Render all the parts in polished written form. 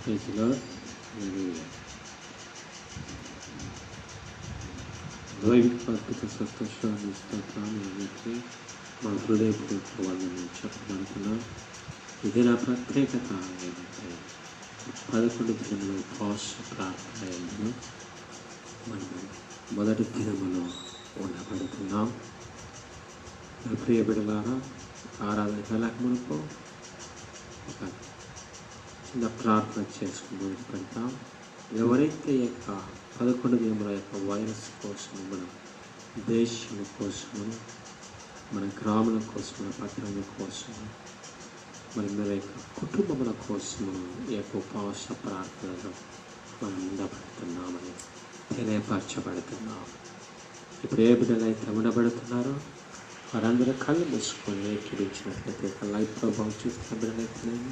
ప్రజలో దైవిక అద్భుత సంతోషాన్ని స్తోత్రానికి మా హృదయపూర్వక వాళ్ళని చెప్పబడుతున్నాం. ఇది నా ప్రత్యేకత ఏంటంటే 11 దినములు ఉపవాస ప్రార్థనలు మనము మొదటి దినములో ఉండబడుతున్నాం. ప్రియ బిడ్డలారా, ఆరాధన వెళ్ళక మునుపు ఒక చిన్న ప్రార్థన చేసుకుని మొదలు పెడతాం. ఎవరైతే యొక్క 11 దినముల యొక్క వైరస్ కోసం, మన దేశం కోసము, మన గ్రామాల కోసం, మన పట్టణాల కోసము, మరి మన యొక్క కుటుంబముల కోసము ఈ యొక్క ఉపవాస ప్రార్థనలో మనం ఉండబడుతున్నామని తెలియపరచబడుతున్నాం. ఇప్పుడు ఏ బిడ్డలైతే ఉండబడుతున్నారో వారందరూ కళ్ళు మూసుకొని ఏకీపించినట్లయితే లైవ్ ప్రభావం చూస్తున్న బిడ్డలైతేనేమి,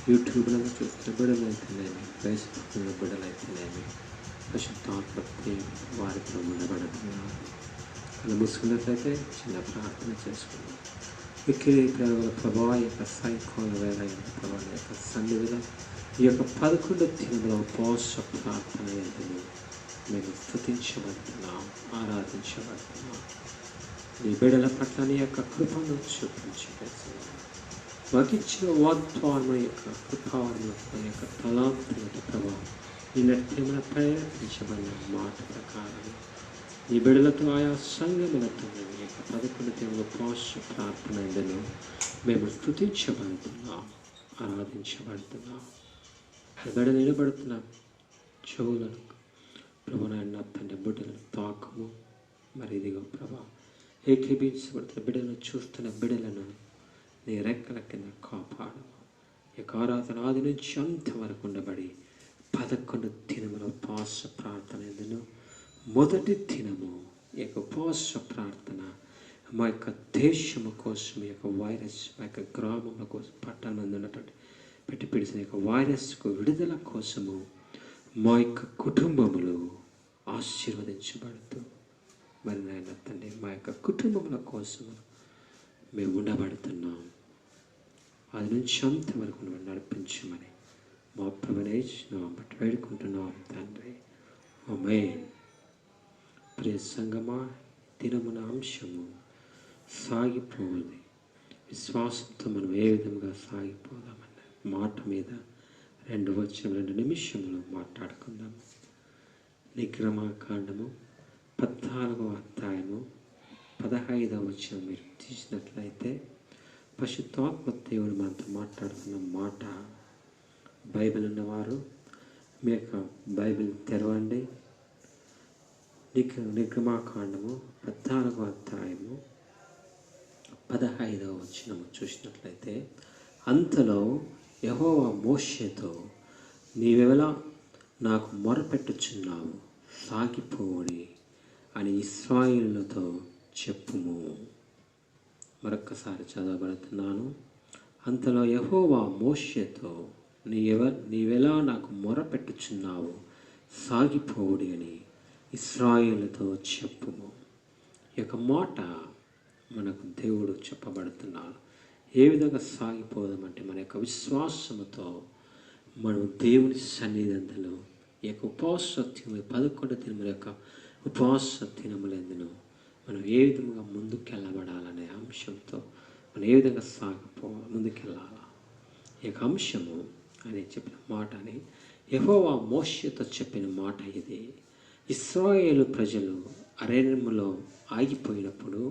యూట్యూబ్లో చూస్తున్న బిడ్డలైతేనేమి, ఫేస్బుక్లో బిడ్డలైతేనేమి పరిశుద్ధాత్మకి వారితో ఉండబడుతున్నారు. కళ్ళు మూసుకున్నట్లయితే చిన్న ప్రార్థన చేసుకున్నాం. ప్రభావ యొక్క సైకోల వేళ ప్రభావ యొక్క సన్నిధిలో ఈ యొక్క 11 దినముల ఉపవాస ప్రార్థన ఎందుకు మేము స్తుతించబడుతున్నాం, ఆరాధించబడుతున్నాం. నీ బిడ్డల పట్ల నీ యొక్క కృపను చూపించబడుతున్నాం. వగించిన వాగ్దానం యొక్క కృపావరణ యొక్క తలాంతుల ప్రభావం నిన్నటి మన ప్రేరేపించబడిన మాట ప్రకారం ఈ బిడ్డలతో ఆయా సంఘములతో ఈ యొక్క 11 దినముల ఉపవాస ప్రార్థన ఎందుకు మేము స్తుతించబడుతున్నాం, ఆరాధించబడుతున్నాం. బిడ్డ నిలబడుతున్న చెవులను ప్రభు నాయన తండ్రి బిడ్డలను తాకము. మరి ఇదిగో ప్రభా ఏకీభించబడుతున్న బిడ్డలను చూస్తున్న బిడ్డలను నీ రెక్కల కింద కాపాడము. ఈ యొక్క ఆరాధన ఆది నుంచి అంతవరకు ఉండబడి 11 దినముల ఉపవాస ప్రార్థన ఎందుకు మొదటి దినము ఈ యొక్క ఉపవాస ప్రార్థన మా యొక్క దేశము కోసం, ఈ యొక్క వైరస్ మా యొక్క గ్రామముల కోసం, పట్టణం ఉన్నటువంటి పెట్టి పిడిచిన యొక్క వైరస్కు విడుదల కోసము మా యొక్క కుటుంబములు ఆశీర్వదించబడుతూ మరి నాయన తండ్రి మా యొక్క కుటుంబముల కోసము మేము ఉండబడుతున్నాం. అది నుంచి అంతవరకు నడిపించమని మా ప్రభునేశ్వరం బట్టి వేడుకుంటున్నాం తండ్రి. ఆమేన్. ప్రియ సంగమా, దినమున అంశము సాగిపోవాలి. విశ్వాసంతో మనం ఏ విధంగా సాగిపోదామన్న మాట మీద 2 నిమిషములు మాట్లాడుకుందాం. నిర్గమకాండము 14వ అధ్యాయము 15వ వచనం మీరు తీసినట్లయితే పరిశుద్ధాత్మ దేవుడు మనతో మాట్లాడుతున్న మాట. బైబిల్ ఉన్నవారు మీ యొక్క బైబిల్ తెరవండి. నిర్గమకాండము 14వ అధ్యాయము 15వ వచనము చూసినట్లయితే, అంతలో యెహోవా మోషేతో, నీవెవలా నాకు మొరపెట్టుచున్నావు, సాగిపోవడి అని ఇశ్రాయేలుతో చెప్పుము. మరొక్కసారి చదవబడుతున్నాను. అంతలో యెహోవా మోషేతో, నీవెలా నాకు మొరపెట్టుచున్నావు, సాగిపోవడి అని ఇశ్రాయేలుతో చెప్పుము. ఈ యొక్క మాట మనకు దేవుడు చెప్పబడుతున్నాడు. ఏ విధంగా సాగిపోదామంటే మన యొక్క విశ్వాసముతో మనం దేవుని సన్నిధిలో ఈ యొక్క ఉపవాస 11 దినముల యొక్క ఉపవాస దినములందును మనం ఏ విధంగా ముందుకెళ్ళబడాలనే అంశంతో మనం ఏ విధంగా ముందుకెళ్ళాలా ఈ యొక్క అంశము అని చెప్పిన మాట అని యెహోవా మోషేతో చెప్పిన మాట ఇది. ఇశ్రాయేలు ప్రజలు అరణ్యములో ఆగిపోయినప్పుడు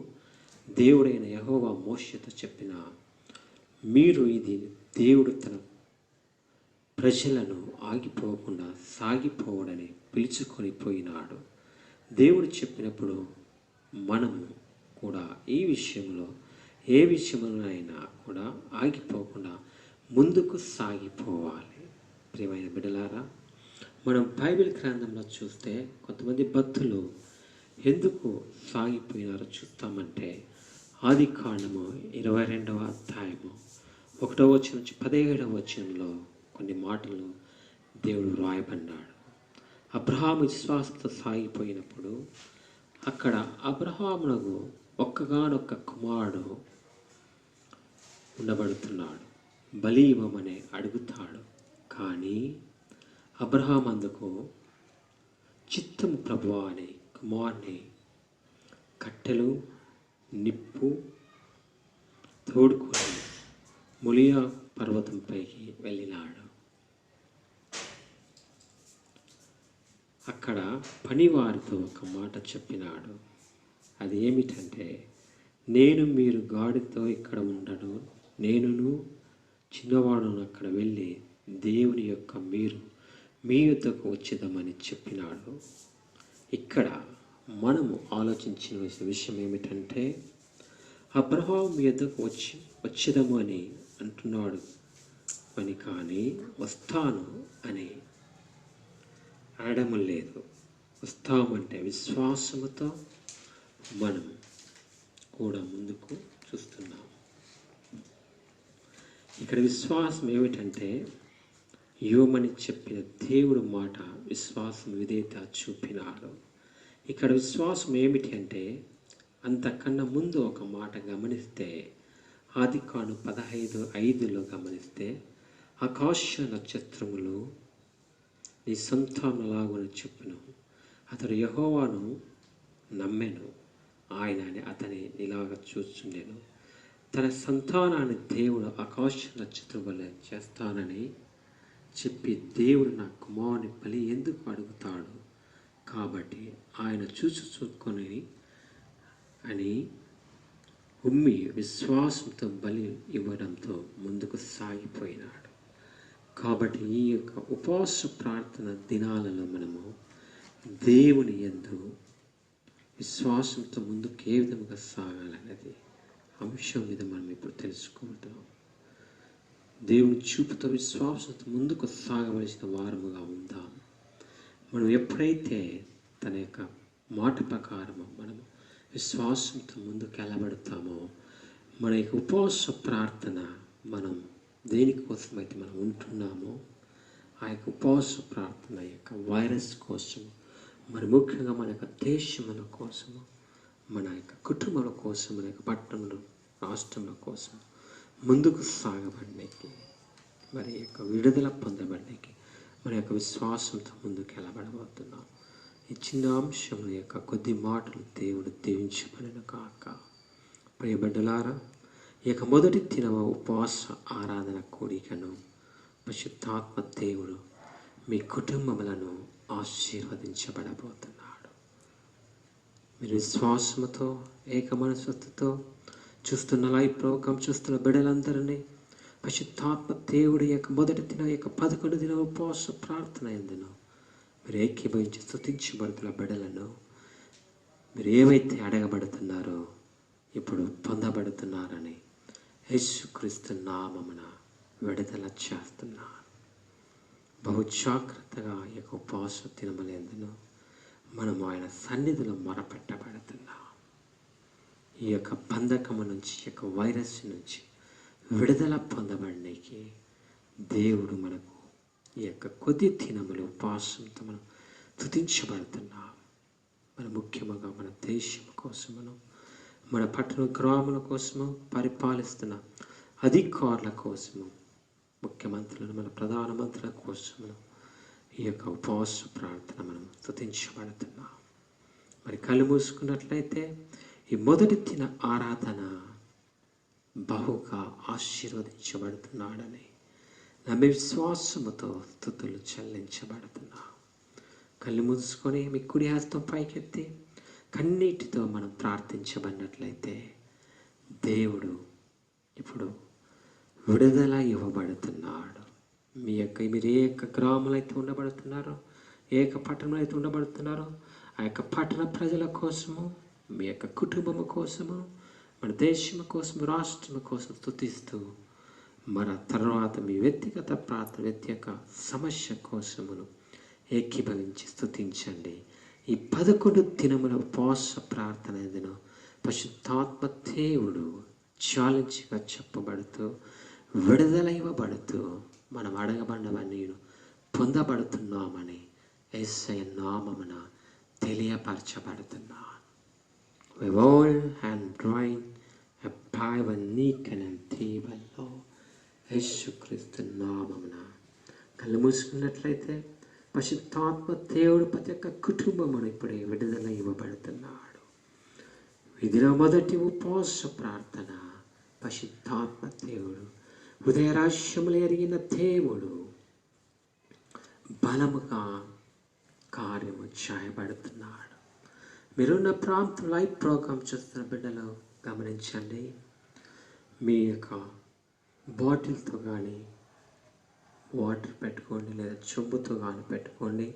దేవుడైన యెహోవా మోషేతో చెప్పిన, మీరు ఇది దేవుడు తన ప్రజలను ఆగిపోకుండా సాగిపోవడని పిలుచుకొని పోయినాడు. దేవుడు చెప్పినప్పుడు మనము కూడా ఈ విషయంలో ఏ విషయంలోనైనా కూడా ఆగిపోకుండా ముందుకు సాగిపోవాలి. ప్రియమైన బిడ్డలారా, మనం బైబిల్ గ్రంథంలో చూస్తే కొంతమంది భక్తులు ఎందుకు సాగిపోయినారో చూస్తామంటే, ఆదికాండము 22వ అధ్యాయము 1వ వచనం నుంచి 17వ వచనంలో కొన్ని మాటలు దేవుడు రాయబడ్డాడు. అబ్రహాము విశ్వాసంతో సాగిపోయినప్పుడు అక్కడ అబ్రహామునకు ఒక్కగానొక్క కుమారుడు ఉండబడుతున్నాడు. బలి ఇవ్వమని అడుగుతాడు. కానీ అబ్రహాం అందుకు చిత్తము ప్రభువా అని కుమారుని కట్టెలు నిప్పు తోడుకొని మొలియా పర్వతంపైకి వెళ్ళినాడు. అక్కడ పనివారితో ఒక మాట చెప్పినాడు. అది ఏమిటంటే, నేను మీరు గాడితో ఇక్కడ ఉండను, నేనును చిన్నవాడును అక్కడ వెళ్ళి దేవుని యొక్క మీరు మీ యొద్దకు వచ్చేదామని చెప్పినాడు. ఇక్కడ మనము ఆలోచించిన విషయం ఏమిటంటే, అబ్రహాం మీ యొద్దకు వచ్చేదాము అని అంటున్నాడు అని, కానీ వస్తాను అని అనడం లేదు. వస్తామంటే విశ్వాసముతో మనం కూడా ముందుకు చూస్తున్నాం. ఇక్కడ విశ్వాసం ఏమిటంటే, యోమని చెప్పిన దేవుడు మాట విశ్వాసం విధేయత చూపినాడు. ఇక్కడ విశ్వాసం ఏమిటి అంటే, అంతకన్నా ముందు ఒక మాట గమనిస్తే, ఆదికాండం 15:5 గమనిస్తే, ఆకాశ నక్షత్రములు నీ సంతానలాగుని చెప్పిన అతడు యెహోవాను నమ్మెను, ఆయన అతని ఇలాగ చూస్తుండెను. తన సంతానాన్ని దేవుడు ఆకాశ నక్షత్రం వల్ల చేస్తానని చెప్పి, దేవుడు నా కుమారుని బలి ఎందుకు అడుగుతాడు, కాబట్టి ఆయన చూసుకొని అని ఉమ్మి విశ్వాసంతో బలి ఇవ్వడంతో ముందుకు సాగిపోయినాడు. కాబట్టి ఈ యొక్క ఉపవాస ప్రార్థన దినాలలో మనము దేవుని యందు విశ్వాసంతో ముందుకు ఏ విధంగా సాగాలనేది అంశం మీద మనం ఇప్పుడు తెలుసుకుంటాం. దేవుని చూపుతో విశ్వాసంతో ముందుకు సాగవలసిన వారముగా ఉందాం. మనం ఎప్పుడైతే తన యొక్క మాట ప్రకారము మనము విశ్వాసంతో ముందుకు వెళ్ళబడతామో, మన యొక్క ఉపవాస ప్రార్థన మనం దేనికోసమైతే మనం ఉంటున్నామో, ఆ యొక్క ఉపవాస ప్రార్థన యొక్క వైరస్ కోసం, మరి ముఖ్యంగా మన యొక్క దేశముల కోసము, మన యొక్క కుటుంబాల కోసం, మన యొక్క పట్టణంలో రాష్ట్రంలో కోసం ముందుకు సాగబడడానికి, మరి యొక్క విడుదల పొందబడడానికి మన యొక్క విశ్వాసంతో ముందుకు వెళ్ళబడబోతున్నాం. ఈ చిన్న అంశం యొక్క కొద్ది మాటలు దేవుడు దీవించబడిన కాక. ప్రియబిడ్డలారా, ఈ యొక్క మొదటి దినవ ఉపవాస ఆరాధన కూడికను పరిశుద్ధాత్మ దేవుడు మీ కుటుంబములను ఆశీర్వదించబడబోతున్నాడు. మీరు విశ్వాసముతో ఏక మనస్సుతో చూస్తున్న లైవ్ ప్రోగ్రాం చూస్తున్న బిడ్డలందరినీ పరిశుద్ధాత్మ దేవుడి యొక్క మొదటి దిన యొక్క 11 దిన ఉపవాస ప్రార్థన ఎందును మీరు ఏకీభవించి స్తుతించబడుతున్న బిడ్డలను మీరు ఏవైతే అడగబడుతున్నారో ఇప్పుడు పొందబడుతున్నారని యేసుక్రీస్తు నామమున విడుదల చేస్తున్నాను. బహు జాగ్రత్తగా ఈ యొక్క ఉపవాస దినములందును మనం ఆయన సన్నిధిలో మొరపెట్టబడుతున్నాం. ఈ యొక్క బంధకము నుంచి, ఈ యొక్క వైరస్ నుంచి విడుదల పొందబడడానికి దేవుడు మనకు ఈ యొక్క కొద్ది దినములు ఉపవాసంతో మనం స్తుతించబడుతున్నాం. మన ముఖ్యంగా మన దేశం కోసమును, మన పట్టణ గ్రామాల కోసము, పరిపాలిస్తున్న అధికారుల కోసము, ముఖ్యమంత్రులను, మన ప్రధానమంత్రుల కోసము ఈ యొక్క ఉపవాస ప్రార్థన మనం స్తుతించబడుతున్నాం. మరి కళ్ళు మూసుకున్నట్లయితే ఈ మొదటి దిన ఆరాధన బహుగా ఆశీర్వదించబడుతున్నాడని నమ్మే విశ్వాసముతో స్తుతులు చెల్లించబడుతున్నా. కళ్ళు మూసుకొని మీ కుడి హస్తం పైకెత్తి కన్నీటితో మనం ప్రార్థించబడినట్లయితే దేవుడు ఇప్పుడు విడుదల ఇవ్వబడుతున్నాడు. మీరు ఏ యొక్క గ్రామంలో అయితే ఉండబడుతున్నారో, ఏ యొక్క పట్టణంలో అయితే ఉండబడుతున్నారో, ఆ యొక్క పట్టణ ప్రజల కోసము, మీ యొక్క కుటుంబము కోసము, మన దేశం కోసం, రాష్ట్రం కోసం స్తుతిస్తూ, మన తర్వాత మీ వ్యక్తిగత ప్రార్థన, వ్యక్తిగత సమస్య కోసమును ఏకీభవించి స్తుతించండి. ఈ 11 దినముల ఉపవాస ప్రార్థన ఏదైనా పరిశుద్ధాత్మ దేవుడు ఛాలెంజ్గా చెప్పబడుతూ, విడుదల ఇవ్వబడుతూ, మనం అడగబడినవన్నీ పొందబడుతున్నామని యేసయ్య నామమున తెలియపరచబడుతున్నాను. We all hand drawing a private need and table లో యేసుక్రీస్తు నామమున కళ్ళు మూసుకున్నట్లయితే పరిశుద్ధాత్మ దేవుడు ప్రతి ఒక్క కుటుంబమును ఇప్పుడే విడుదల ఇవ్వబడుతున్నాడు. ఇదిలో మొదటి ఉపవాస ప్రార్థన. పరిశుద్ధాత్మ దేవుడు హృదయ రహస్యములు ఎరిగిన దేవుడు బలముగా కార్యము చేయబడుతున్నాడు. మీరున్న ప్రాంతం లైవ్ ప్రోగ్రామ్ చూస్తున్న బిడ్డలు గమనించండి. మీ యొక్క బాటిల్తో కానీ వాటర్ పెట్టుకోండి, లేదా చెంబుతో కానీ పెట్టుకోండి.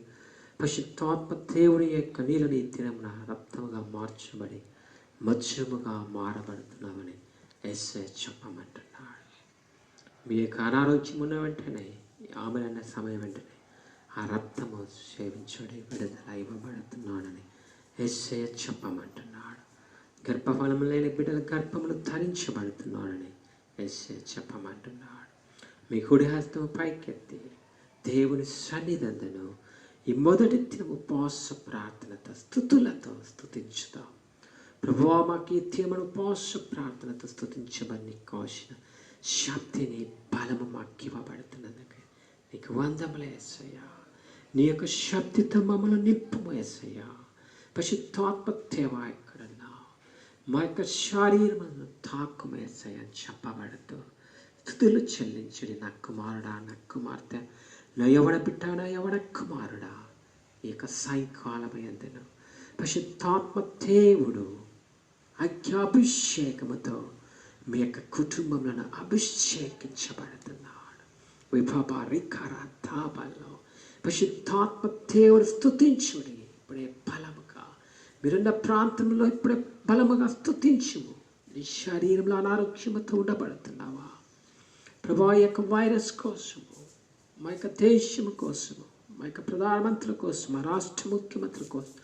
పరిశుద్ధాత్మ దేవుడి యొక్క నీళ్ళని దినమున రక్తముగా మార్చబడి మధ్యముగా మారబడుతున్నామని యేసయ్య చెప్పమంటున్నాడు. మీ యొక్క అనారోగ్యం ఉన్న వెంటనే, ఆమెలన్న సమయం వెంటనే ఆ రక్తము సేవించబడి విడుదల ఇవ్వబడుతున్నానని యేసయ్య చెప్పమంటున్నాడు. గర్భఫలము లేని బిడ్డల గర్భములు ధరించబడుతున్నానని యేసయ్య చెప్పమంటున్నాడు. మీ కుడి హస్తం పైకెత్తి దేవుని సన్నిధిలో ఈ మొదటి దినం ఉపవాస ప్రార్థనతో స్తుతులతో స్తుతించుతాం. ప్రభువా, మాకు ఈ దినమున ఉపవాస ప్రార్థనతో స్తుతించబడి కాసిన శక్తిని బలము మాకు ఇవ్వబడుతున్నందుకు నీకు వందములు యేసయ్యా. నీ యొక్క శక్తితో మమ్మల్ని నింపుము యేసయ్యా. పరిశుద్ధాత్మ దేవ ఎక్కడన్నా మా యొక్క శరీరమును తాకుము యేసయ్యా అని చెప్పబడుతూ స్తుతులు చెల్లించుడి. నా కుమారుడా, నా కుమార్తె, నా యవన బిడ్డ, నా యవన కుమారుడా, ఈ యొక్క సాయంకాలమైనందున పరిశుద్ధాత్మ దేవుడు అభిషేకముతో మీ యొక్క కుటుంబంలో అభిషేకించబడుతున్నాడు. విభాబారికరాలో పరిశుద్ధాత్మ దేవుడు స్తుతించుడి. ఇప్పుడే బలముగా మీరున్న ప్రాంతంలో ఇప్పుడే బలముగా స్తుతించుము. నీ శరీరంలో అనారోగ్యముతో ఉండబడుతున్నావా ప్రభా? ఈ యొక్క వైరస్ కోసము, మా యొక్క దేశం కోసము, మా యొక్క ప్రధానమంత్రుల కోసం, మా రాష్ట్ర ముఖ్యమంత్రుల కోసం,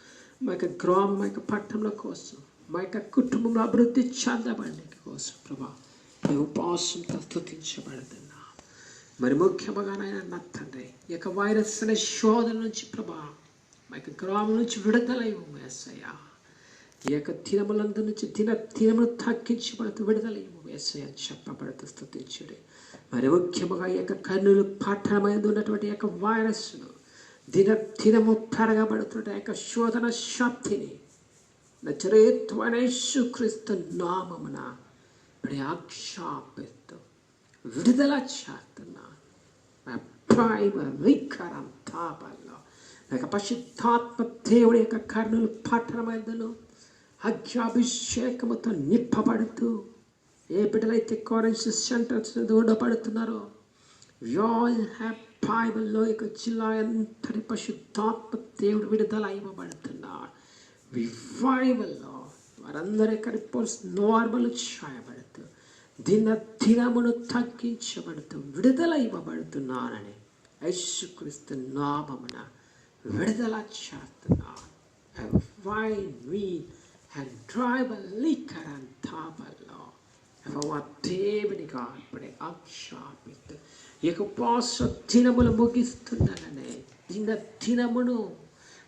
మా యొక్క గ్రామం, మా యొక్క పట్టణంల కోసం, మా యొక్క కుటుంబంలో అభివృద్ధి చెందబడి కోసం ప్రభా ఈ ఉపవాసంతో స్తుతించబడుతున్నా. మరి ముఖ్యంగా నా తండ్రి, ఈ యొక్క వైరస్ అనే శోధన నుంచి ప్రభా మా యొక్క గ్రామం నుంచి విడుదల ఇవ్వము యేసయ్యా. ఈ యొక్క దినములందు నుంచి దినములు తగ్గించబడుతూ విడుదల ఇవ్వము యేసయ్యా అని చెప్పబడుతూ స్తుతించుడి. మరి ముఖ్యంగా ఈ యొక్క కర్నూలు పట్టణమైంది ఉన్నటువంటి యొక్క వైరస్ను దినము పెరగబడుతున్న యొక్క శోధన శక్తిని నజరేయుడైన యేసుక్రీస్తు నామమున ఆక్షేపిస్తూ విడుదల చేస్తున్నా. పరిశుద్ధాత్మ దేవుడి యొక్క కర్నూలు పట్టణమైందును అభిషేకముతో నింపబడుతూ ఏ బిడ్డలైతే క్వారంటైన్ సెంటర్స్ ఉండబడుతున్నారో బైబిల్లో ఇక జిల్లా అంతటి పరిశుద్ధాత్మ దేవుడు విడుదల ఇవ్వబడుతున్నాడు. రివైవల్లో వారందరూ రిపోర్ట్స్ నార్మల్ చేయబడుతూ దినమును తగ్గించబడుతూ విడుదల ఇవ్వబడుతున్నానని యేసుక్రీస్తు నామమున విడుదల చేస్తున్నాను. దేవునిగా ఇప్పుడే ఆక్షేపిస్తూ ఈ యొక్క ఉపవాస దినములు ముగిస్తున్నాననే దినమును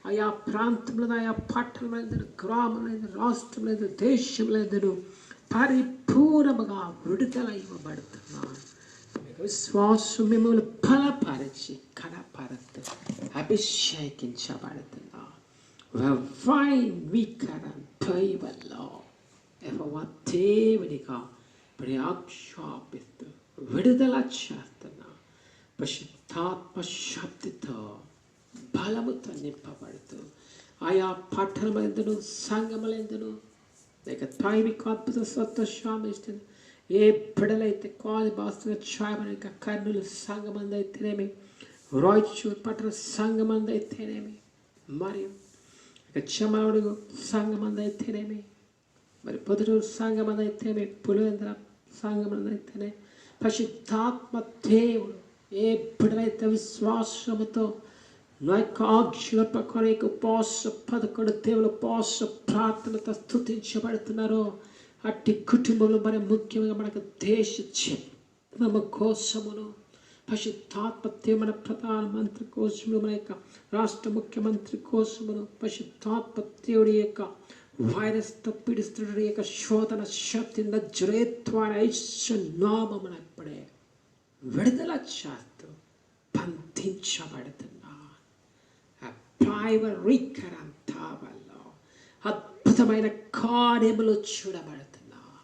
ఆయా ప్రాంతంలో, ఆయా పట్టణంలో, గ్రామంలో, రాష్ట్రంలో, దేశంలో పరిపూర్ణముగా విడుదల ఇవ్వబడుతున్నాను. విశ్వాసం మిమ్మల్ని బలపరిచి కనపరుస్తూ అభిషేకించబడుతున్నాను. దేవునిగా ఇప్పుడు ఆక్షేపిస్తూ విడుదల చేస్తున్నా. పరిశుద్ధాత్మ శక్తితో బలముతో నింపబడుతూ ఆయా పట్టణములందును సంఘములందును లేక దైవిక అద్భుత సంతోషాన్ని ఇస్తుంది. ఏ బిడ్డలైతే కాలి బాస్తుగా చేయబడి కర్నూలు సంఘమంది అయితేనేమి, రాయచూరు పట్టణ సంఘమంది అయితేనేమి, మరియు ఇక చెమడుగు సంఘమంది అయితేనేమి, మరి పొదుటూరు సంఘమంది అయితేనేమి, పులివెందుల సంఘమంది అయితేనే పరిశుద్ధాత్మ దేవుడు ఏ బిడ్డలైతే విశ్వాసముతో నా యొక్క ఆజ్ఞల ప్రకారం ఉపవాస 11 దేవుల ఉపవాస ప్రార్థనతో స్తుతించబడుతున్నారో అట్టి కుటుంబంలో మరి ముఖ్యంగా మనకు దేశ క్షేమము కోసమును పరిశుద్ధాత్మ మన ప్రధానమంత్రి కోసమును, మన యొక్క రాష్ట్ర ముఖ్యమంత్రి కోసమును పరిశుద్ధాత్మ దేవుడి యొక్క వైరస్తో పీడిస్తున్న యొక్క శోధన శక్తి నజరేయుడైన యేసు నామమున ఇప్పుడే విడుదల చేస్తూ బంధించబడుతున్నా. ప్రాయవరీకరంతావల్లో అద్భుతమైన కార్యములు చూడబడుతున్నారు.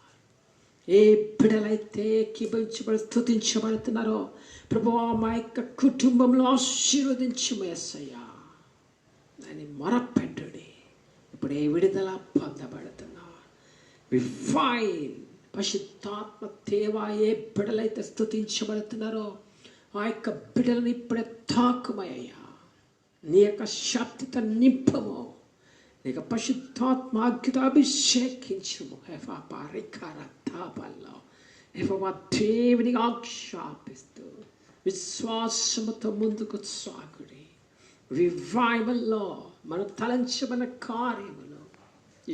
ఏ బిడ్డలైతే ఏకీభవించబడి స్తుతించబడుతున్నారో ప్రభువా మా యొక్క కుటుంబంలో ఆశీర్వదించుము యేసయ్యా అని మొరపెట్టుడి. ఇప్పుడే విడుదల పొందబడుతున్నారు. రిఫైన్ పరిశుద్ధాత్మ దేవా ఏ బిడ్డలైతే స్తుతించబడుతున్నారో ఆ యొక్క బిడ్డలను ఇప్పుడే తాకుమయ్యా. నీ యొక్క శక్తితో నింపము. నీ యొక్క పరిశుద్ధాత్మ అగ్నితో అభిషేకించుము. దేవునికి ఆక్షేపిస్తూ విశ్వాసముతో ముందుకు సాగుడి. రివైవల్లో మనం తలంచబడిన కార్యములు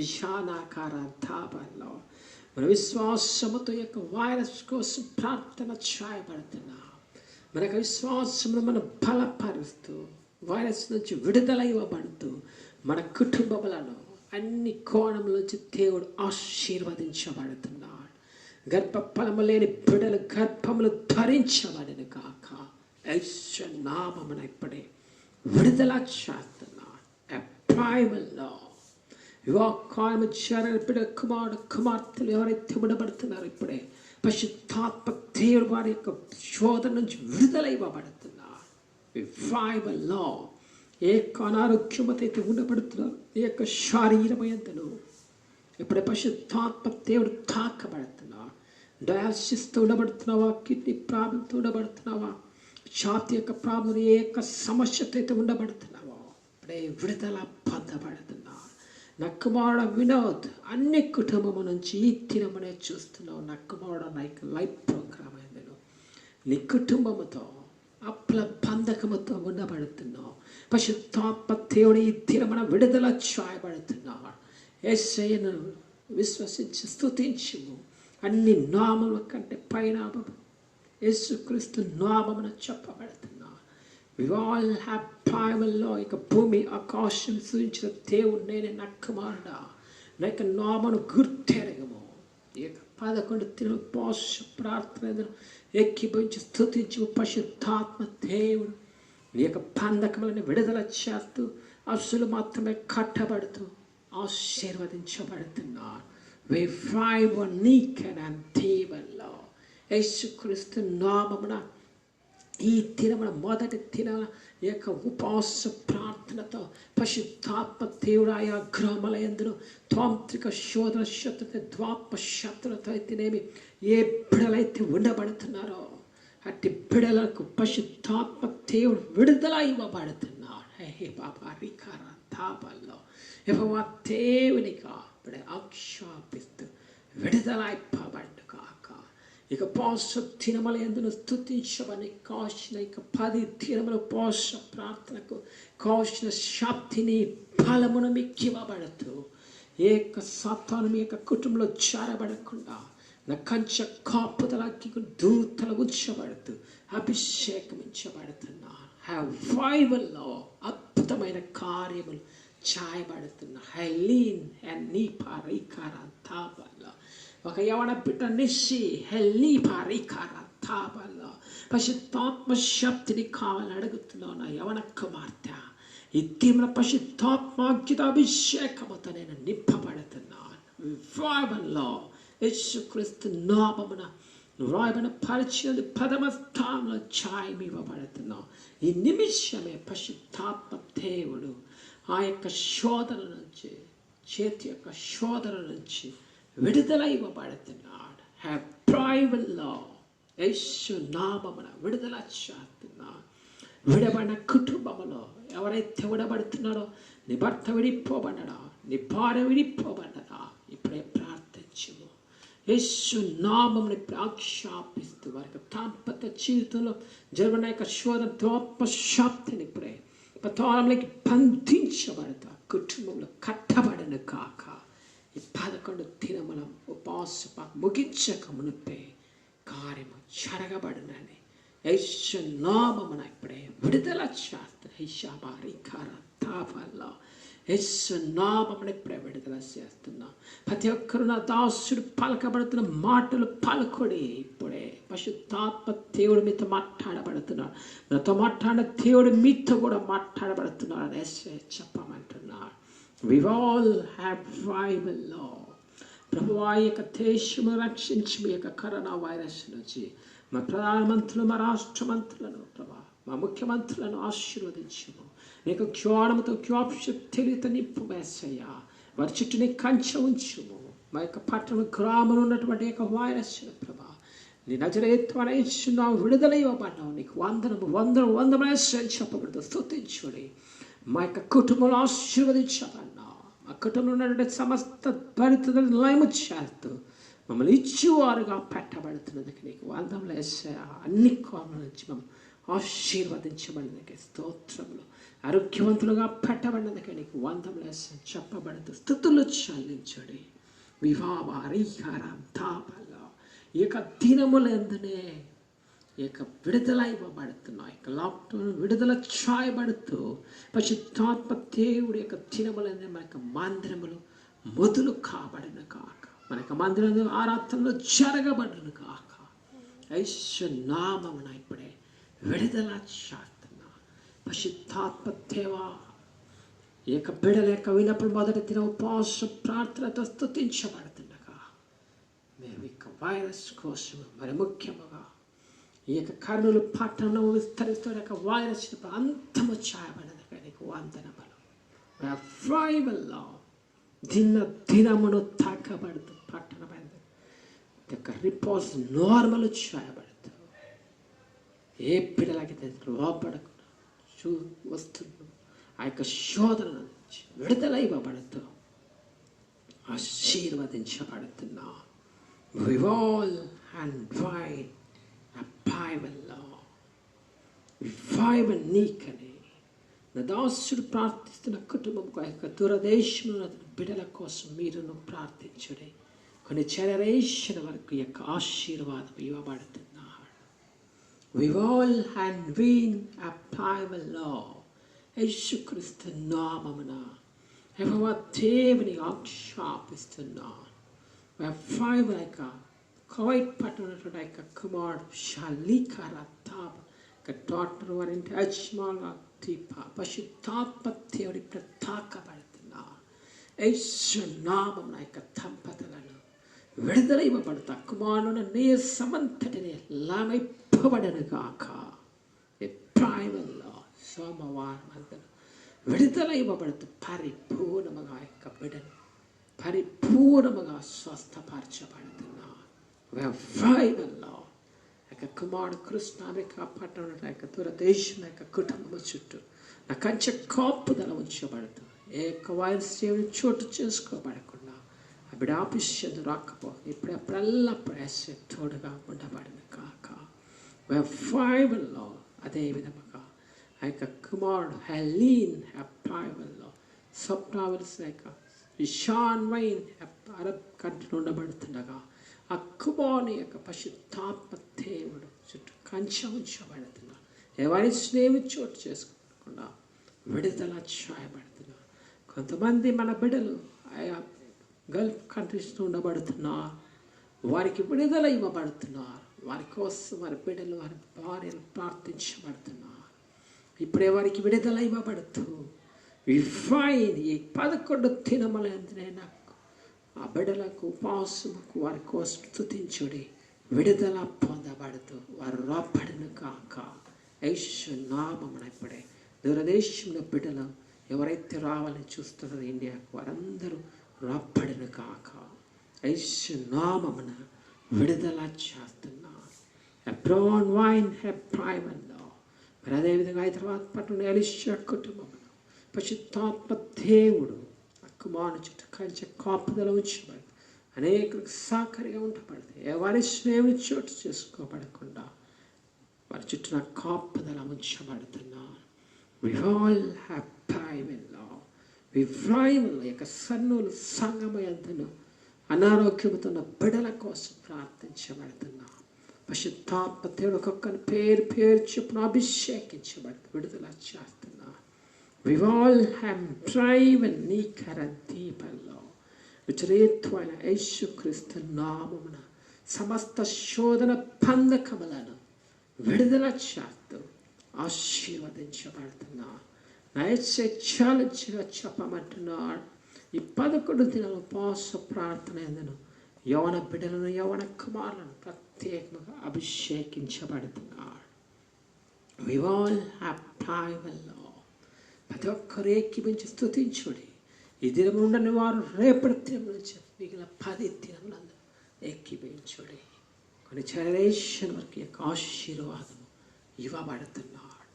ఈశానాకార తాపల్లో మన విశ్వాసముతో యొక్క వైరస్ కోసం ప్రార్థన చేయబడుతున్నాం. మనకు విశ్వాసమును మనం బలపరుస్తూ వైరస్ నుంచి విడుదల ఇవ్వబడుతూ మన కుటుంబములను అన్ని కోణముల నుంచి దేవుడు ఆశీర్వదించబడుతున్నాడు. గర్భఫలము లేని బిడ్డలు గర్భములు ధరించబడిన కాక యేసు నామమున ఇప్పుడే విడుదల చేస్తున్నాడు. అప్రైవల్లో వివాహకాలము చేరని బిడ్డ కుమార్తెలు ఎవరైతే విడబడుతున్నారో ఇప్పుడే పరిశుద్ధాత్మ దేవుడు వారి యొక్క శోధన నుంచి విడుదల ఇవ్వబడుతున్నారు. రివైవల్లో ఏ అనారోగ్యమతో అయితే ఉండబడుతున్నారు ఈ యొక్క శారీరమయంతను ఇప్పుడే పరిశుద్ధాత్మ దేవుడు తాకబడుతున్నారు. డయాలసిస్తో ఉండబడుతున్నావా, కిడ్నీ ప్రాబ్లంతో ఉండబడుతున్నావా, ఛాతీ యొక్క ప్రాబ్లం ఏ యొక్క సమస్యతో అయితే ఉండబడుతున్నావో ఇప్పుడే విడుదల పొందబడుతున్నారు. నా కుమారుడు వినోద్ అన్ని కుటుంబం నుంచి ఈ దినమునే చూస్తున్నావు. నా కుమారుడు నా యొక్క లైఫ్ ప్రోగ్రామ్ అయిందను నీ కుటుంబముతో అప్పుల బంధకముతో ఉండబడుతున్నావు. పరిశుద్ధాత్మ దేవుడు ఈ దినమున విడుదల చేయబడుతున్నాడు. యేసయ్యను విశ్వసించి స్తుతించుము. అన్ని నామముల కంటే పైనామము యేసుక్రీస్తు నామమున చెప్పబడుతున్నా. We all have primal ఇక భూమి ఆకాశం సూచించిన దేవుడు నేనే నా కుమారుడా నా యొక్క నామను గుర్తెరగము. ఈ యొక్క 11 దినములు ఉపవాస ప్రార్థన ఏకీభవించి స్తుతించు. పరిశుద్ధాత్మ దేవుడు నీ యొక్క బంధకములను విడుదల చేస్తూ అసలు మాత్రమే కట్టబడుతూ ఆశీర్వదించబడుతున్నారు. నీకెనంతేవల్లో యేసుక్రీస్తు నామమున ఈ దినమున మొదటి దినాల ఈ యొక్క ఉపవాస ప్రార్థనతో పరిశుద్ధాత్మ దేవుడు ఆయా గ్రామాలయందును తాంత్రిక శోధన శత్రుత ద్వాప శత్రులతో అయితేనేమి ఏ బిడలైతే ఉండబడుతున్నారో అట్టి బిడలకు పరిశుద్ధాత్మ దేవుడు విడుదల ఇవ్వబడుతున్నాడు. హే బాబా రికార తాపల్లో యెహోవా దేవునిగా ఇప్పుడు ఆక్షేపిస్తూ విడుదల ఇవ్వబడు కాక. ఇక ఉపవాస దినముల యందును స్తుతించబడి కాసిన ఇక 10 దినముల ఉపవాస ప్రార్థనకు కాసిన శక్తిని బలమును మీకు ఇవ్వబడుతూ ఏ యొక్క సాతాను మీ యొక్క కుటుంబంలో చేరబడకుండా నా కంచె కాపుదలకి దూతలు ఉంచబడుతూ అభిషేకమించబడుతున్నారు. హైవల్లో అద్భుతమైన కార్యములు చేయబడుతున్న హెలీన్ అండ్ నీ పారీకార తాపల్లో ఒక యవన బిడ్డ నిశ్చి హెల్లీ పారీకార తాపల్లో పరిశుద్ధాత్మ శక్తిని కావాలని అడుగుతున్నావు నా యవన కుమార్తె. ఈ తీవ్ర పరిశుద్ధాత్మాగ్యుత అభిషేకముతో నేను నింపబడుతున్నాను. వివాహంలో యేసుక్రీస్తు నామమున రాయబడిన పరిచయం 10వ స్థానంలో ఛాయం ఇవ్వబడుతున్నావు. ఈ నిమిషమే పరిశుద్ధాత్మ దేవుడు ఆ యొక్క శోధన నుంచి చేతి యొక్క శోధన నుంచి విడుదల ఇవ్వబడుతున్నాడు. ప్రైవల్లో యేసు నామమున విడుదల చేస్తున్నాడు. విడబడిన కుటుంబంలో ఎవరైతే విడబడుతున్నారో నీ భర్త విడిపోబడ్డా, నీ భార్య విడిపోబడ్డా ఇప్పుడే ప్రార్థించుము. యేసు నామముని ఆక్షేపిస్తూ వారికి దాంపత్య జీవితంలో జరిగిన యొక్క శోధన దోప శక్తిని ఇప్పుడే పతాళంలోకి బంధించబడతా కుటుంబంలో కట్టబడిన కాక. ఈ 11 దినముల ఉపవాస ముగించక మునిపే కార్యము జరగబడినని యేసు నామమున ఇప్పుడే విడుదల చేస్తున్న తాపల్లో యేసు నామమున ఇప్పుడే విడుదల చేస్తున్నా. ప్రతి ఒక్కరు నా దాసుడు పలకబడుతున్న మాటలు పలుకుడి. ఇప్పుడే పరిశుద్ధాత్మ దేవుడు మీతో మాట్లాడబడుతున్నాడు. నాతో మాట్లాడిన దేవుడు మీతో కూడా మాట్లాడబడుతున్నాడు. యేసు చెప్పమంటున్నాడు. We all have revival, Lord. ప్రభువా ఈ యొక్క దేశము రక్షించి మీ యొక్క కరోనా వైరస్ నుంచి మా ప్రధానమంత్రులు, మా రాష్ట్ర మంత్రులను, ప్రభా మా ముఖ్యమంత్రులను ఆశీర్వదించుము. నీకు జ్ఞానముతో జ్ఞాపశక్తితో నింపు యేసయ్యా. వారి చుట్టూ నీ కంచె ఉంచుము. మా యొక్క పట్టణ గ్రామంలో ఉన్నటువంటి యొక్క వైరస్ ప్రభా నీ నజరేత్తువైన యేసు నామమున విడుదల ఇవ్వబడ్డావు. నీకు వందనము యేసయ్య చెప్పబడుతూ స్తుతించుడి. మా యొక్క కుటుంబంలో ఆశీర్వదించబడినా మా కుటుంబంలో ఉన్నటువంటి సమస్త దరిద్రతను లయము చేస్తూ మమ్మల్ని ఇచ్చేవారుగా పెట్టబడుతున్నది. నీకు వందనములు యేసయ్య. అన్ని కోణాల నుంచి మమ్మల్ని ఆశీర్వదించబడినకి స్తోత్రములు. ఆరోగ్యవంతులుగా పెట్టబడినది నీకు వందనములు యేసయ్య చెప్పబడుతూ స్తుతులు చెల్లించుడి. ఈ యొక్క దినములందునే ఈ యొక్క విడుదల ఇవ్వబడుతున్నాయి. ఈ యొక్క లాక్డౌన్ విడుదల చేయబడుతూ పరిశుద్ధాత్మ దేవుడి యొక్క దినములందు మన యొక్క మందిరములు మొదలు కాబడిన కాక, మన యొక్క మందిరంలో ఆరాధనలు జరగబడును కాక. యేసు నామమున ఇప్పుడే విడుదల చేస్తున్నా. పరిశుద్ధాత్మ దేవా ఈ యొక్క బిడ్డల యొక్క వినప్పుడు మొదటి దిన ఉపవాస ప్రార్థనతో స్తుతించబడుతుండగా మేము ఇక వైరస్ కోసం మరి ముఖ్యముగా ఈ యొక్క కర్నూలు పట్టణంలో విస్తరిస్తున్న యొక్క వైరస్ అంతము చేయబడినగా నీకు వందనములు. రివైవల్లో దినమును తాకబడుతూ పట్టణమైన యొక్క రిపోర్ట్స్ నార్మల్ చేయబడుతూ ఏ బిడ్డలకైతే లోపడకుండా వస్తున్న ఆ యొక్క శోధన నుంచి విడుదల ఇవ్వబడుతూ ఆశీర్వదించబడుతున్నా. Revolve and wide revival నీకని నా దాసుడు ప్రార్థిస్తున్న కుటుంబం యొక్క దూరదేశంలో బిడ్డల కోసం మీరును ప్రార్థించుడి. కొన్ని జనరేషన్ వరకు యొక్క ఆశీర్వాదం ఇవ్వబడుతున్నాడు. Revolve and win a revival law. యేసుక్రీస్తు నామమున యెహోవా దేవుని ఆజ్ఞాపిస్తున్నాను. రివైవల్ యొక్క కువైట్ పట్టణంలో యొక్క కుమారుడు షాలికారాతాబ్ డాక్టర్ వారింటి అజ్మాల్ దీప పరిశుద్ధాత్మ దేవుడి తాకబడుతున్నా. యేసు నామమున యొక్క దంపతులను విడుదల ఇవ్వబడతా. కుమారుని నీ సమంతటిని లామైపబడను గాక. రివైవల్లో సోమవారం అంతా విడుదల ఇవ్వబడుతూ పరిపూర్ణముగా యొక్క బిడ్డను పరిపూర్ణముగా స్వస్థపరచబడుతున్నా. రివైవల్లో యొక్క కుమారుడు కృష్ణ యొక్క పట్టణం యొక్క దూరదేశం యొక్క కుటుంబం చుట్టూ నా కంచె కాపుదల ఉంచబడుతూ ఏ యొక్క వైరస్ చోటు చేసుకోబడకుండా ఆ బిడ్డ ఆఫీస్ రాకపో ఇప్పుడెప్పుడల్లా ప్రయాస తోడుగా ఉండబడిన కాక. రివైవల్లో అదే విధముగా ఆ యొక్క కుమారుడు హెలీన్ రివైవల్లో స్వప్నావల్స్ యొక్క ఇషాన్ వైన్ అరబ్ కంట్రీలో ఉండబడుతుండగా ఆ కుమారుని యొక్క పరిశుద్ధాత్మ దేవుడు చుట్టూ కంచె ఉంచబడుతున్నా. ఎవరి స్నేహం చోటు చేసుకోకుండా విడుదల చేయబడుతున్నా. కొంతమంది మన బిడ్డలు ఆయా గల్ఫ్ కంట్రీస్లో ఉండబడుతున్నారు. వారికి విడుదల ఇవ్వబడుతున్నారు. వారి కోసం వారి బిడ్డలు వారి భార్యలు ప్రార్థించబడుతున్నారు. ఇప్పుడే వారికి విడుదల ఇవ్వబడుతూ ఈ 11 దినములందునే నాకు ఆ బిడ్డలకు ఉపవాసముకు వారి కోసం స్తుతించుడి. విడుదల పొందబడుతూ వారు రాబడిన కాక. యేసు నామమున ఇప్పుడే దూరదేశంలో బిడ్డలు ఎవరైతే రావాలని చూస్తున్నారో ఇండియాకు వారందరూ రాబడిన కాక. యేసు నామమున విడుదల చేస్తున్నా. అబ్రాన్ వైన్ రివైవల్లో మరి అదేవిధంగా హైదరాబాద్ పట్టణంలో ఎలీషా కుటుంబమును పరిశుద్ధాత్మ దేవుడు కుమారుని చుట్టూ కంచె కాపుదల ఉంచబడి అనేకులకు సాకరిగా ఉండబడితే ఎవరి స్నేహం చోటు చేసుకోబడకుండా వారి చుట్టూ నా కాపుదల ఉంచబడుతున్నారు. రివైవల్ యొక్క సన్నులు సంగమయంతను అనారోగ్యంతో ఉన్న బిడ్డల కోసం ప్రార్థించబడుతున్నా. పరిశుద్ధాత్మ దేవుడు ఒక్కొక్కరి పేరు చొప్పున అభిషేకించబడి విడుదల చేస్తున్నా. We all have driven నీ కర దీపంలో విచరేత్వైన యేసుక్రీస్తు నామమున సమస్త శోధన బంధకములను విడుదల చేస్తూ ఆశీర్వదించబడుతున్నా. నైసే ఛాలెంజ్గా చెప్పమంటున్నాడు. ఈ 11 దినాల ఉపవాస ప్రార్థన ఎందును యవన బిడ్డలను యవన కుమారులను ప్రత్యేకంగా అభిషేకించబడుతున్నాడు. We all have primal law. ప్రతి ఒక్కరు ఏకీభించి స్తుతించుడి. ఈ దినం ఉండని వారు రేపటి దినం నుంచి మిగిలిన 10 దినములందు ఏకీభించుడి. కొన్ని జనరేషన్ వరకు యొక్క ఆశీర్వాదము ఇవ్వబడుతున్నాడు.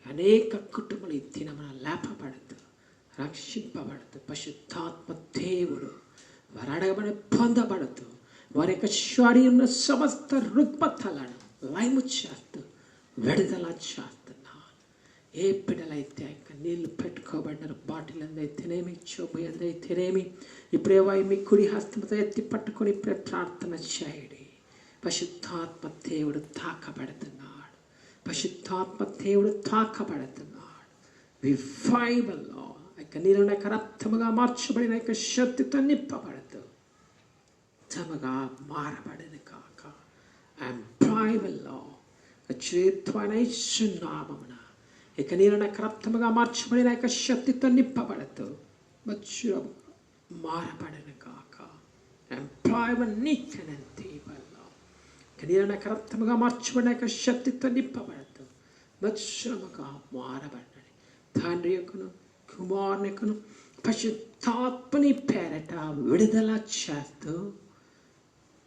అనేక కుటుంబాలు ఈ దినమున లేపబడుతూ రక్షింపబడుతూ పరిశుద్ధాత్మ దేవుడు వారు అడగబడి పొందబడుతూ వారి యొక్క శరీరంలో సమస్త రుగ్మతలను లయము చేస్తూ విడుదల చేస్తున్నాను. ఏ బిడ్డలైతే ఇంకా నీళ్లు పెట్టుకోబడినారు, బాటిల్ అందైతేనేమి, చోబు అందైతేనేమి, ఇప్పుడే మీ కుడి హస్తంతో ఎత్తి పట్టుకొని ఇప్పుడే ప్రార్థన చేయండి. పరిశుద్ధాత్మ దేవుడు తాకబడుతున్నాడు. పరిశుద్ధాత్మ దేవుడు తాకబడుతున్నాడు. రివైవల్లో యొక్క నీరు రక్తముగా మార్చబడిన యొక్క శక్తితో నింపబడుతూ తమగా మారబడిన కాక ప్రైవల్లో నామమున ఇక నీరు రక్తముగా మార్చబడిన యొక్క శక్తితో నింపబడుతూ మారబడిన కాక ప్రైవల్ నీకనంతి నీరు రక్తముగా మార్చబడిన యొక్క శక్తితో నింపబడుతూ మత్సరముగా మారబడినది. తండ్రి యొక్కను కుమారుని యొక్కను పరిశుద్ధాత్మని పేరట విడుదల చేస్తూ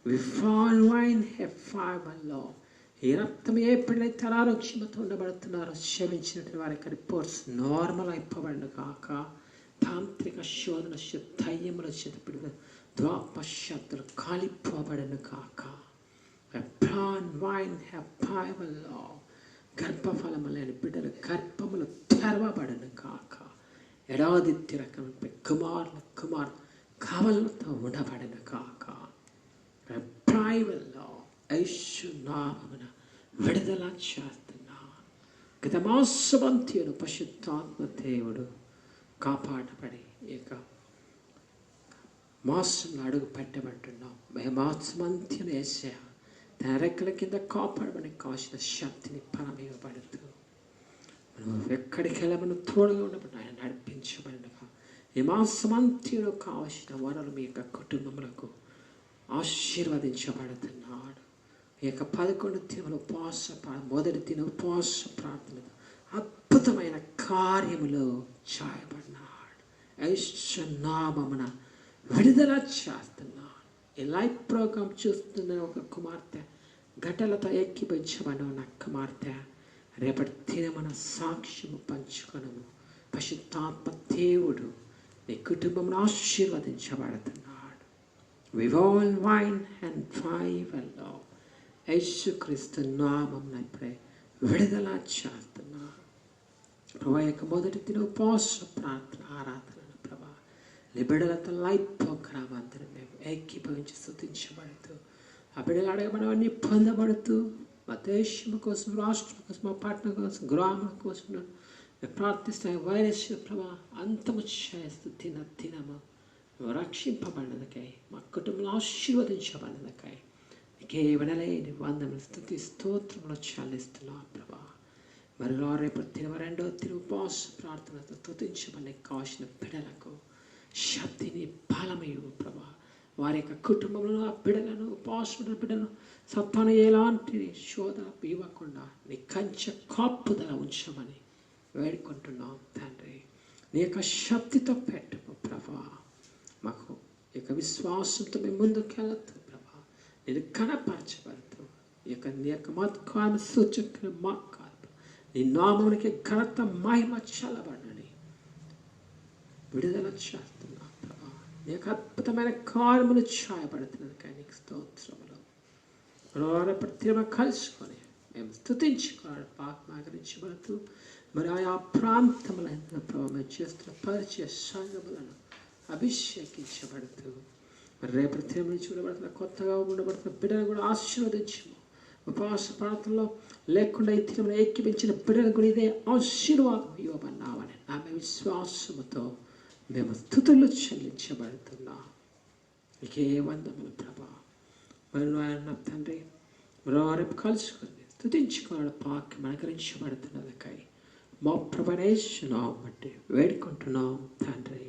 విఫాన్లో ఈ రక్తం ఏ ఎప్పుడైతే అనారోగ్యంతో ఉండబడుతున్నారో క్షమించినట్టు వారి యొక్క రిపోర్ట్స్ నార్మల్ అయిపోబడిన కాక తాంత్రిక శోధన దయ్యముల చేతపడిన ద్వాపశక్తులు కాలిపోబడిన కాక గర్భఫలము లేని బిడ్డలు గర్భములు తెరవబడిన కాక ఎడాది తిరకంపై కుమార్ కావలతో ఉండబడిన కాక ప్రైవల్లో ఐశ్వర్యమున విడుదల చేస్తున్నా. గత మాసమంత్యును పరిశుద్ధాత్మ దేవుడు కాపాడబడి ఇక మాసంలో అడుగు పెట్టబట్టున్నాం. మాసమంత్యును వేసా తన రెక్కల కింద కాపాడబడి కావాల్సిన శక్తిని పరమివ్వబడుతూ మనం ఎక్కడికి వెళ్ళమని తోడుగా ఉండబడి ఆయన నడిపించబడినగా ఈ మాసమంత్యులు కావలసిన వనరులు మీ యొక్క కుటుంబములకు ఆశీర్వదించబడుతున్నాడు. ఈ యొక్క 11 దినముల ఉపవాస మొదటి దిన ఉపవాస ప్రార్థన అద్భుతమైన కార్యములు చేయబడినాడు. ఐశ్వర్యనామమున విడుదల చేస్తున్నాడు. ఈ లైవ్ ప్రోగ్రాం చూస్తున్న ఒక కుమార్తె ఘటలతో ఎక్కిపించబడిన నా కుమార్తె రేపటి దినమున సాక్ష్యము పంచుకొనము. పరిశుద్ధాత్మ దేవుడు నీ కుటుంబమును ఆశీర్వదించబడుతున్నాడు. వివాల్ వైన్ అండ్ ఫైవల్లో యేసుక్రీస్తు నామమున ఇప్పుడే విడుదల చేస్తున్నాడు. ప్రభా యొక్క మొదటి దిన ఉపవాస ప్రార్థన ఆరాధనను ప్రభా నీ బిడ్డలతో లైవ్ ప్రోగ్రాం అందరూ మేము ఏకీభవించి స్తుతించబడుతూ ఆ బిడ్డలు అడగబడవన్నీ పొందబడుతూ మా దేశం కోసం, రాష్ట్రం కోసం, మా పట్టణం కోసం, గ్రామం కోసం ప్రార్థిస్తాయి. వైరస్ ప్రభా అంతము చేస్తూ దినము రక్షింపబడినదకై మా కుటుంబంలో ఆశీర్వదించబడినదకై నీకే వినలేని వందములు స్తుతి స్తోత్రములు చెల్లిస్తున్నాం ప్రభా. మరి రేపటి దినం 2వ దిన ఉపవాస ప్రార్థనతో స్తుతించబడి కావాల్సిన బిడ్డలకు శక్తిని బలమయ్యు ప్రభా. వారి యొక్క కుటుంబంలో ఆ బిడ్డలను ఉపవాస బిడ్డలను సత్తాను ఎలాంటి శోధ ఇవ్వకుండా నీ కంచె కాపుదల ఉంచమని వేడుకుంటున్నాం తండ్రి. నీ యొక్క శక్తితో పెట్టము ప్రభా. మాకు ఈ యొక్క విశ్వాసంతో మేము ముందుకెళ్ళదు ప్రభా. నేను కనపరచబడుతూ నీ యొక్క మత్కాన్ని సూచకులు మాకు కాదు నీ నామమునికి ఘనత మహిమ చల్లబడని విడుదల చేస్తున్నా ప్రభా. నీ యొక్క అద్భుతమైన కార్యములు చేయబడుతున్నది కానీ నీకు స్తోత్రములు. ప్రతిమ కలుసుకొని మేము స్తుతించుకోవాలి ఆజ్ఞాకరించబడుతూ మరి ఆయా ప్రాంతములైన ప్రభావ మేము చేస్తున్న పరిచయ సంఘములను అభిషేకించబడుతూ మరి రేపటి దినం చూడబడుతున్న కొత్తగా ఉండబడుతున్న బిడ్డను కూడా ఆశీర్వదించము. ఉపవాస ప్రాంతంలో లేకుండా ఈ దినంలో ఏకీపించిన బిడ్డను కూడా ఇదే ఆశీర్వాదం ఇవ్వబడినామని ఆమె విశ్వాసముతో మేము స్తుతులు చెల్లించబడుతున్నాం. నీకే వందములు ప్రభా. మరి ఆయన తండ్రి మరో రేపు కలుసుకొని స్తుతించుకోవడం పాక్యం అనుకరించబడుతున్నదకై మా ప్రభనేస్తున్నాం బట్టి వేడుకుంటున్నాం తండ్రి.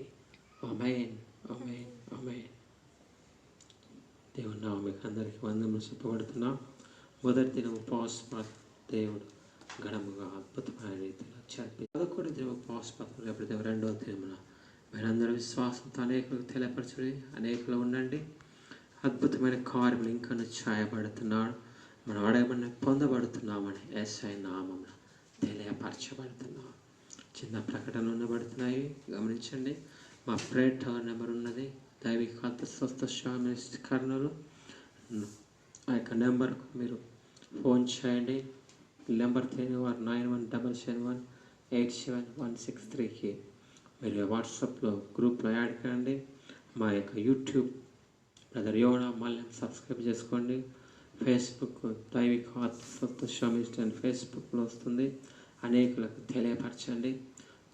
ఆమేన్, ఆమేన్, ఆమేన్. దేవుడు మీకు అందరికీ వందములు చెప్పబడుతున్నాం. మొదటి దినం ఉపవాస దేవుడు ఘనముగా అద్భుతమైన రీతిలో జరిపి 11వ దినం ఉపవాస రేపు రెండవ దినమున మీరందరూ విశ్వాసంతో అనేకులకు తెలియపరచుడి, అనేకులు ఉండండి. అద్భుతమైన కార్యములు ఇంకా ఛాయబడుతున్నాడు. మనం అడగబడిన పొందబడుతున్నామని యేసయ్య నామమున తెలియపరచబడుతున్నాం. చిన్న ప్రకటనలు ఉండబడుతున్నాయి, గమనించండి. మా ప్రేయర్ టవర్ నెంబర్ ఉన్నది, దైవిక స్వస్థ కర్నూలు. ఆ యొక్క నెంబర్కు మీరు ఫోన్ చేయండి. నెంబర్ తెలియని వారు 9177187163కి మీరు వాట్సాప్లో గ్రూప్లో యాడ్ కండి. మా యొక్క యూట్యూబ్ బ్రదర్ యోనా మళ్ళీ సబ్స్క్రైబ్ చేసుకోండి. ఫేస్బుక్ దైవిక స్వస్థ అని ఫేస్బుక్లో వస్తుంది, అనేకులకు తెలియపరచండి.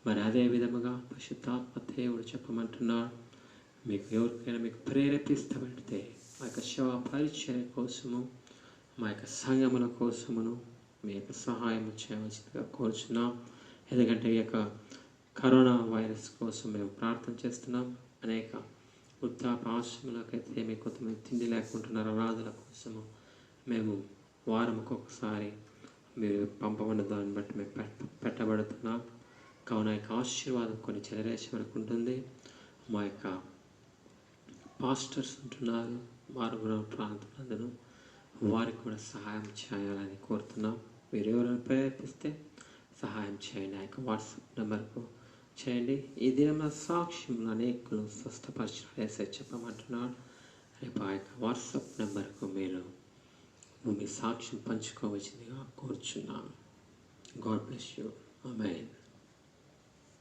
మరి అదే విధముగా పరిశుద్ధాత్మ దేవుడు చెప్పమంటున్నాడు, మీకు ఎవరికైనా మీకు ప్రేరేపిస్తబడితే మా యొక్క సేవ పరిచర్య కోసము, మా యొక్క సంఘముల కోసమును మీ యొక్క సహాయం చేయవలసిందిగా కోరుచున్నాం. ఎందుకంటే ఈ యొక్క కరోనా వైరస్ కోసం మేము ప్రార్థన చేస్తున్నాం. అనేక వృద్ధాప ఆశ్రమాలకైతే మీకు కొంతమంది తిండి లేకుంటున్నారు, అనాథుల కోసము మేము వారంకి ఒకసారి మీరు పంపబడిన దాన్ని బట్టి మేము పెట్టబడుతున్నాం. కావున యొక్క ఆశీర్వాదం కొన్ని జనరేషన్ వరకు ఉంటుంది. మా యొక్క పాస్టర్స్ ఉంటున్నారు మారుమూల ప్రాంతాలందరూ, వారికి కూడా సహాయం చేయాలని కోరుతున్నాం. మీరు ఎవరైనా ప్రయత్నిస్తే సహాయం చేయండి. ఆ యొక్క వాట్సాప్ నెంబర్కు చేయండి. ఈ దినం సాక్ష్యంలో అనేకులు స్వస్థపరిచిన చెప్పమంటున్నాడు. రేపు ఆ యొక్క వాట్సాప్ నెంబర్కు మీరు మీ సాక్ష్యం పంచుకోవలసిందిగా కోరుచున్నాను. God bless you. ఆమేన్.